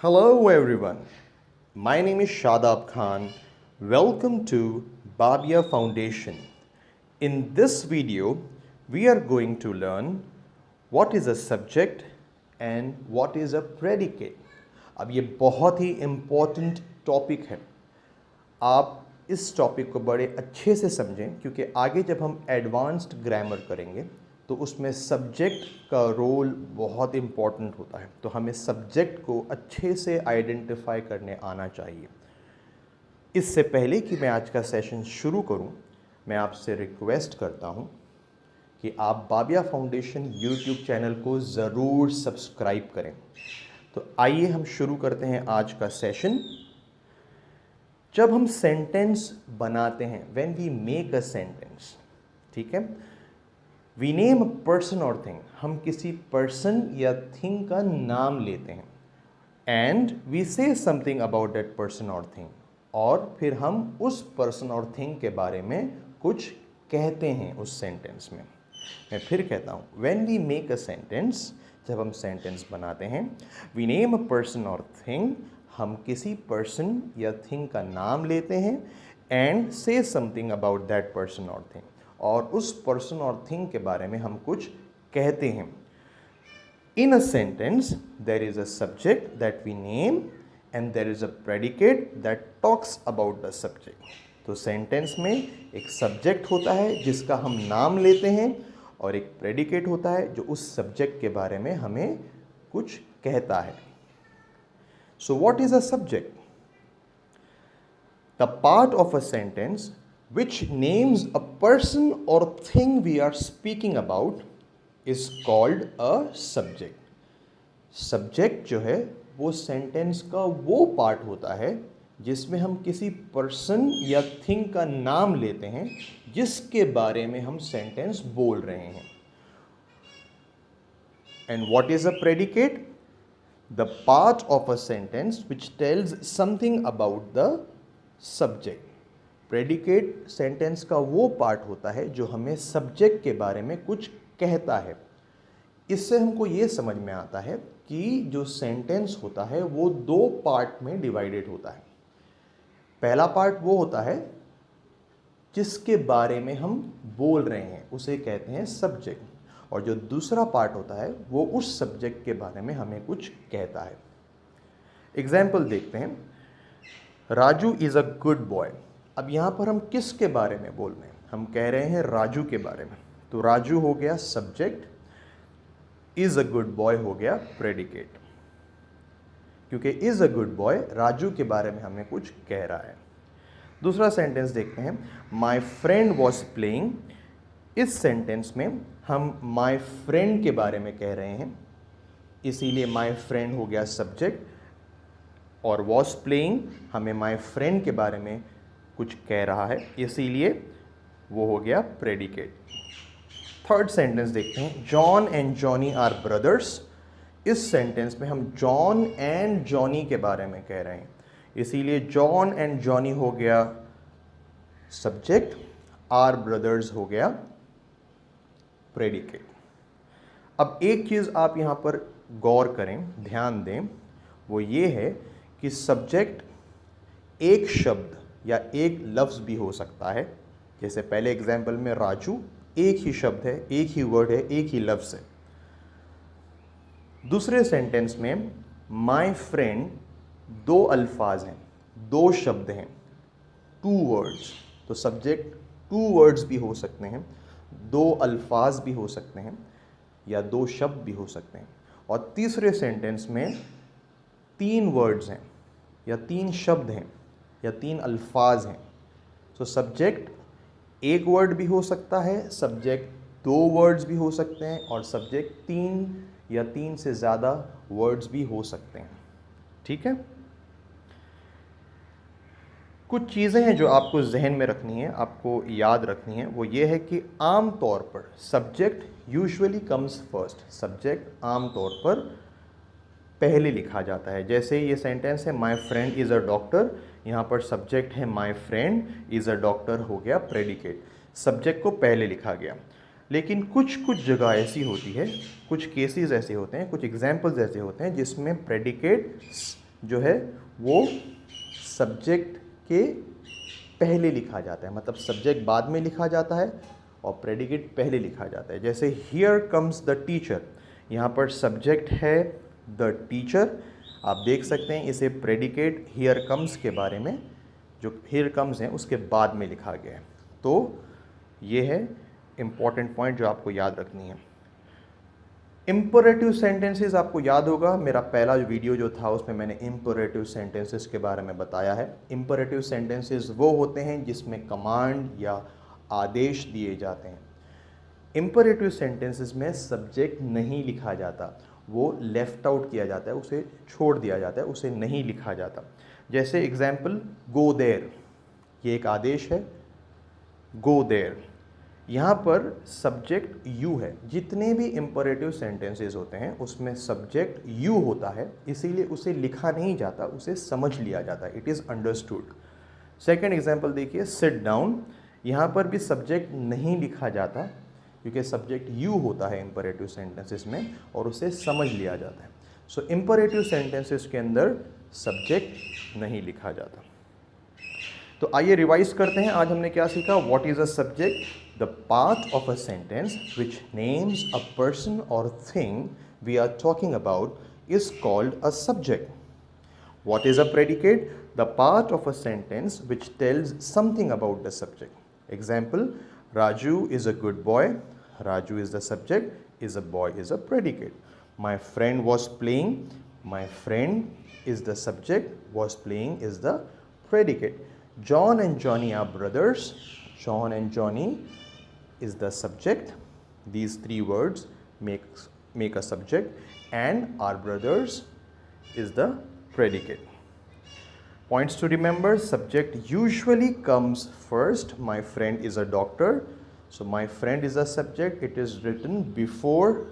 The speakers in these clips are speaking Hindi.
Hello everyone, my name is Shadab Khan. Welcome to Babia Foundation. In this video, we are going to learn what is a subject and what is a predicate. अब ये बहुत ही important topic है. आप इस टॉपिक को बड़े अच्छे से समझें क्योंकि आगे जब हम एडवांस्ड ग्रामर करेंगे तो उसमें सब्जेक्ट का रोल बहुत इम्पॉर्टेंट होता है। तो हमें सब्जेक्ट को अच्छे से आइडेंटिफाई करने आना चाहिए। इससे पहले कि मैं आज का सेशन शुरू करूं, मैं आपसे रिक्वेस्ट करता हूं कि आप बाबिया फाउंडेशन यूट्यूब चैनल को ज़रूर सब्सक्राइब करें। तो आइए हम शुरू करते हैं आज का सेशन। जब हम सेंटेंस बनाते हैं, when we make a sentence, ठीक है, वी नेम अ पर्सन और थिंग, हम किसी पर्सन या थिंग का नाम लेते हैं and we say something about that person और थिंग, और फिर हम उस पर्सन और थिंग के बारे में कुछ कहते हैं उस सेंटेंस में। मैं फिर कहता हूँ, when we make a sentence, जब हम सेंटेंस बनाते हैं, वी नेम अ पर्सन और थिंग, हम किसी पर्सन या थिंग का नाम लेते हैं एंड से समथिंग अबाउट दैट पर्सन और थिंग, और उस पर्सन और थिंग के बारे में हम कुछ कहते हैं। In a sentence there is a subject that we name and there is a predicate that talks about the subject. तो सेंटेंस में एक सब्जेक्ट होता है जिसका हम नाम लेते हैं और एक प्रेडिकेट होता है जो उस सब्जेक्ट के बारे में हमें कुछ कहता है। So what is a subject? The part of a sentence which names a person or thing we are speaking about is called a subject. Subject जो है वो सेंटेंस का वो पार्ट होता है जिसमें हम किसी पर्सन या थिंग का नाम लेते हैं जिसके बारे में हम सेंटेंस बोल रहे हैं। And what is a predicate? The part of a sentence which tells something about the subject. Predicate sentence का वो पार्ट होता है जो हमें सब्जेक्ट के बारे में कुछ कहता है। इससे हमको ये समझ में आता है कि जो सेंटेंस होता है वो दो पार्ट में डिवाइडेड होता है। पहला पार्ट वो होता है जिसके बारे में हम बोल रहे हैं, उसे कहते हैं सब्जेक्ट, और जो दूसरा पार्ट होता है वो उस सब्जेक्ट के बारे में हमें कुछ कहता है। एग्जाम्पल देखते हैं। Raju is a good boy. अब यहाँ पर हम किसके बारे में बोल रहे हैं? हम कह रहे हैं राजू के बारे में। तो राजू हो गया subject, is a good boy हो गया प्रेडिकेट, क्योंकि is a good boy Raju के बारे में हमें कुछ कह रहा है। दूसरा सेंटेंस देखते हैं। My friend was playing. इस सेंटेंस में हम माई फ्रेंड के बारे में कह रहे हैं, इसीलिए माई फ्रेंड हो गया सब्जेक्ट, और वॉज प्लेइंग हमें माई फ्रेंड के बारे में कुछ कह रहा है, इसीलिए वो हो गया प्रेडिकेट। थर्ड सेंटेंस देखते हैं। John and Johnny are brothers. इस सेंटेंस में हम जॉन एंड जॉनी के बारे में कह रहे हैं, इसीलिए जॉन एंड जॉनी हो गया सब्जेक्ट, आर ब्रदर्स हो गया प्रेडिकेट। अब एक चीज़ आप यहाँ पर गौर करें, ध्यान दें, वो ये है कि सब्जेक्ट एक शब्द या एक लफ्ज़ भी हो सकता है। जैसे पहले एग्जाम्पल में राजू एक ही शब्द है, एक ही वर्ड है, एक ही लफ्ज़ है। दूसरे सेंटेंस में माई फ्रेंड दो अल्फाज हैं, दो शब्द हैं, टू वर्ड्स। तो सब्जेक्ट टू वर्ड्स भी हो सकते हैं, दो अल्फाज भी हो सकते हैं, या दो शब्द भी हो सकते हैं। और तीसरे सेंटेंस में तीन वर्ड्स हैं, या तीन शब्द हैं, या तीन अल्फाज हैं। तो सब्जेक्ट एक वर्ड भी हो सकता है, सब्जेक्ट दो वर्ड्स भी हो सकते हैं, और सब्जेक्ट तीन या तीन से ज़्यादा वर्ड्स भी हो सकते हैं। ठीक है। कुछ चीज़ें हैं जो आपको जहन में रखनी है, आपको याद रखनी है। वो ये है कि आम तौर पर subject usually comes first. Subject आम तौर पर पहले लिखा जाता है। जैसे ये सेंटेंस है, my friend is a doctor, यहाँ पर सब्जेक्ट है my friend is a doctor हो गया प्रेडिकेट, सब्जेक्ट को पहले लिखा गया। लेकिन कुछ कुछ जगह ऐसी होती है, कुछ केसेस ऐसे होते हैं, कुछ एग्जाम्पल्स ऐसे होते हैं जिसमें प्रेडिकेट जो है वो सब्जेक्ट के पहले लिखा जाता है, मतलब सब्जेक्ट बाद में लिखा जाता है और प्रेडिकेट पहले लिखा जाता है। जैसे हियर कम्स द टीचर, यहाँ पर सब्जेक्ट है द टीचर, आप देख सकते हैं इसे प्रेडिकेट हियर कम्स के बारे में, जो हियर कम्स हैं उसके बाद में लिखा गया है। तो ये है इम्पॉर्टेंट पॉइंट जो आपको याद रखनी है। इम्परेटिव सेंटेंसेस आपको याद होगा, मेरा पहला वीडियो जो था उसमें मैंने इम्परेटिव सेंटेंसेस के बारे में बताया है। इम्परेटिव सेंटेंसेस वो होते हैं जिसमें कमांड या आदेश दिए जाते हैं। इम्परेटिव सेंटेंसेस में सब्जेक्ट नहीं लिखा जाता, वो लेफ्ट आउट किया जाता है, उसे छोड़ दिया जाता है, उसे नहीं लिखा जाता। जैसे एग्जाम्पल गो देयर, ये एक आदेश है, गो देयर। यहाँ पर सब्जेक्ट यू है। जितने भी इम्परेटिव सेंटेंसेस होते हैं उसमें सब्जेक्ट यू होता है, इसीलिए उसे लिखा नहीं जाता, उसे समझ लिया जाता है, it is understood. Second example देखिए, सिट डाउन, यहाँ पर भी सब्जेक्ट नहीं लिखा जाता क्योंकि सब्जेक्ट यू होता है इम्परेटिव सेंटेंसेस में और उसे समझ लिया जाता है। सो इम्परेटिव सेंटेंसेस के अंदर सब्जेक्ट नहीं लिखा जाता। तो आइए रिवाइज करते हैं। आज हमने क्या सीखा? What is a subject? The part of a sentence which names a person और thing we are talking about is called a subject. What is a predicate? The part of a sentence which tells something about the subject. Example, Raju is a good boy. Raju is the subject, is a boy is a predicate. My friend was playing. My friend is the subject, was playing is the predicate. John and Johnny are brothers. John and Johnny is the subject. These three words make a subject, and are brothers is the predicate. Points to remember: subject usually comes first. My friend is a doctor. So my friend is a subject, it is written before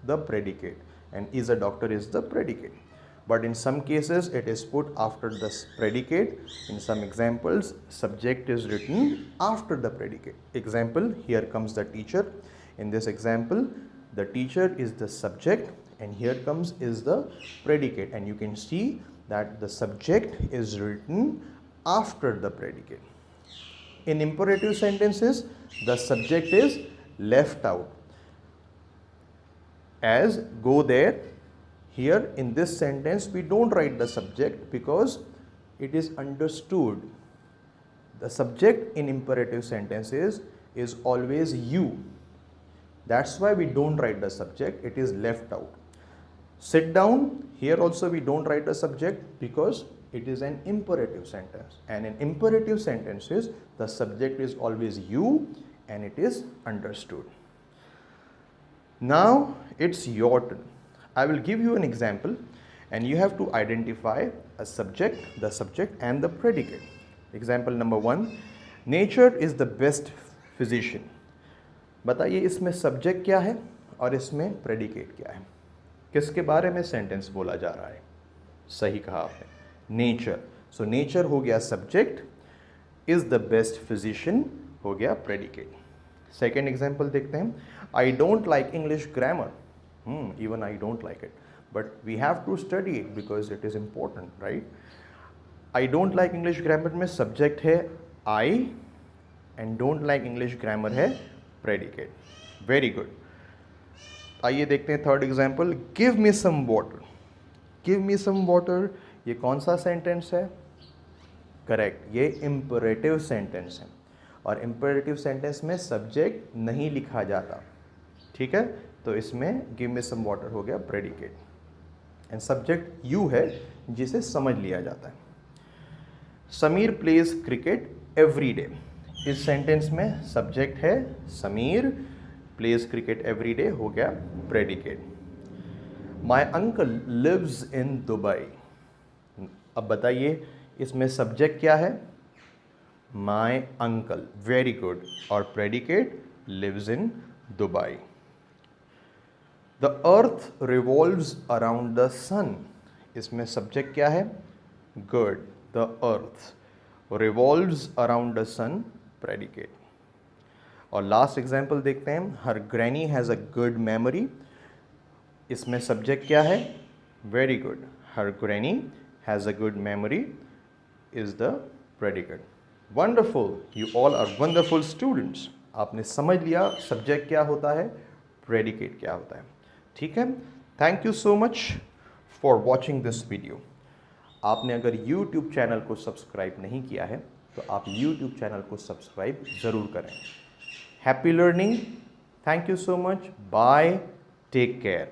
the predicate, and is a doctor is the predicate. But in some cases it is put after the predicate. In some examples, subject is written after the predicate. Example, here comes the teacher. In this example, the teacher is the subject and here comes is the predicate, and you can see that the subject is written after the predicate. In imperative sentences, the subject is left out. As go there, here in this sentence we don't write the subject because it is understood. The subject in imperative sentences is always you. That's why we don't write the subject, it is left out. Sit down, here also we don't write the subject because it is an imperative sentence, and in imperative sentences the subject is always you and it is understood. Now it's your turn. I will give you an example and you have to identify a subject, the subject and the predicate. Example number 1, nature is the best physician. बताइए इसमें सब्जेक्ट क्या है और इसमें प्रेडिकेट क्या है? किसके बारे में सेंटेंस बोला जा रहा है? सही कहा आपने, नेचर. सो नेचर हो गया subject, is the best physician हो गया प्रेडिकेट. सेकेंड एग्जाम्पल देखते हैं. I don't like English grammar. Even I don't like it, but we have to study it because it is important, right? I don't like English grammar में सब्जेक्ट है I and don't like English grammar है प्रेडिकेट. Very good. आइए देखते हैं third example. Give me some water. Give me some water, ये कौन सा सेंटेंस है? करेक्ट, ये इम्परेटिव सेंटेंस है और इम्परेटिव सेंटेंस में सब्जेक्ट नहीं लिखा जाता. ठीक है, तो इसमें गिव मी सम वाटर हो गया प्रेडिकेट एंड सब्जेक्ट यू है जिसे समझ लिया जाता है. Sameer plays cricket every day. इस सेंटेंस में सब्जेक्ट है Sameer, plays cricket every day हो गया predicate. My uncle lives in Dubai. अब बताइए इसमें सब्जेक्ट क्या है? My uncle. Very good. और predicate lives in Dubai. The earth revolves around the sun. इसमें सब्जेक्ट क्या है? Good. The earth revolves around the sun, predicate. और लास्ट एग्जाम्पल देखते हैं. Her granny has a good memory. इसमें सब्जेक्ट क्या है? Very good. Her granny has a good memory is the predicate. Wonderful, you all are wonderful students. आपने समझ लिया subject क्या होता है, predicate क्या होता है. ठीक है. Thank you so much for watching this video. आपने अगर YouTube चैनल को सब्सक्राइब नहीं किया है तो आप YouTube चैनल को सब्सक्राइब ज़रूर करें. Happy learning. Thank you so much. Bye. Take care.